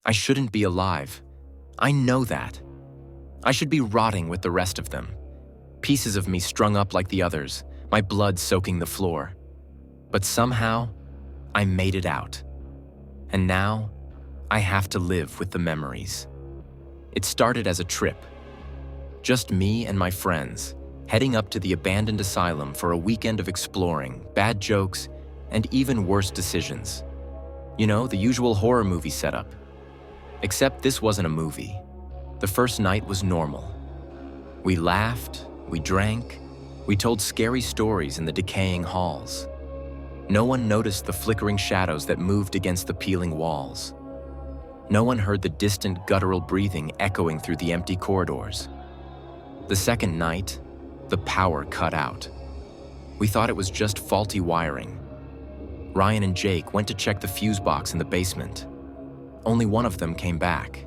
I shouldn't be alive. I know that. I should be rotting with the rest of them. Pieces of me strung up like the others, my blood soaking the floor. But somehow, I made it out. And now, I have to live with the memories. It started as a trip. Just me and my friends, heading up to the abandoned asylum for a weekend of exploring, bad jokes, and even worse decisions. You know, the usual horror movie setup. Except this wasn't a movie. The first night was normal. We laughed, we drank, we told scary stories in the decaying halls. No one noticed the flickering shadows that moved against the peeling walls. No one heard the distant guttural breathing echoing through the empty corridors. The second night, the power cut out. We thought it was just faulty wiring. Ryan and Jake went to check the fuse box in the basement. Only one of them came back.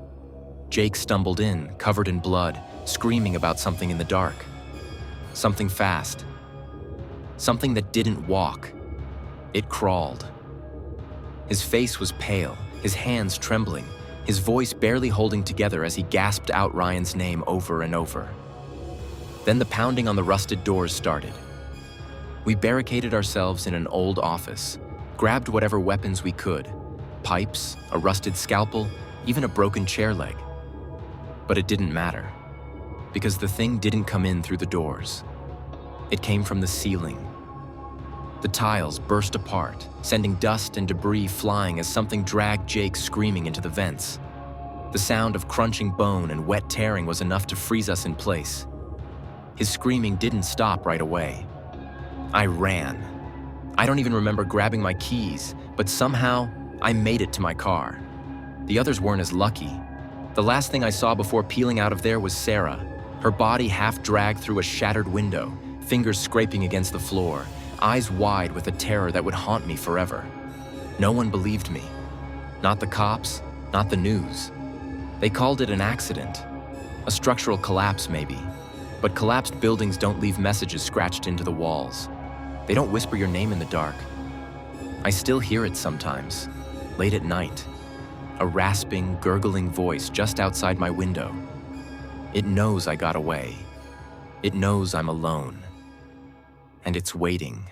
Jake stumbled in, covered in blood, screaming about something in the dark. Something fast. Something that didn't walk. It crawled. His face was pale, his hands trembling, his voice barely holding together as he gasped out Ryan's name over and over. Then the pounding on the rusted doors started. We barricaded ourselves in an old office, grabbed whatever weapons we could, pipes, a rusted scalpel, even a broken chair leg. But it didn't matter, because the thing didn't come in through the doors. It came from the ceiling. The tiles burst apart, sending dust and debris flying as something dragged Jake screaming into the vents. The sound of crunching bone and wet tearing was enough to freeze us in place. His screaming didn't stop right away. I ran. I don't even remember grabbing my keys, but somehow I made it to my car. The others weren't as lucky. The last thing I saw before peeling out of there was Sarah, her body half dragged through a shattered window, fingers scraping against the floor, eyes wide with a terror that would haunt me forever. No one believed me. Not the cops, not the news. They called it an accident. A structural collapse, maybe. But collapsed buildings don't leave messages scratched into the walls. They don't whisper your name in the dark. I still hear it sometimes, late at night. A rasping, gurgling voice just outside my window. It knows I got away. It knows I'm alone. And it's waiting.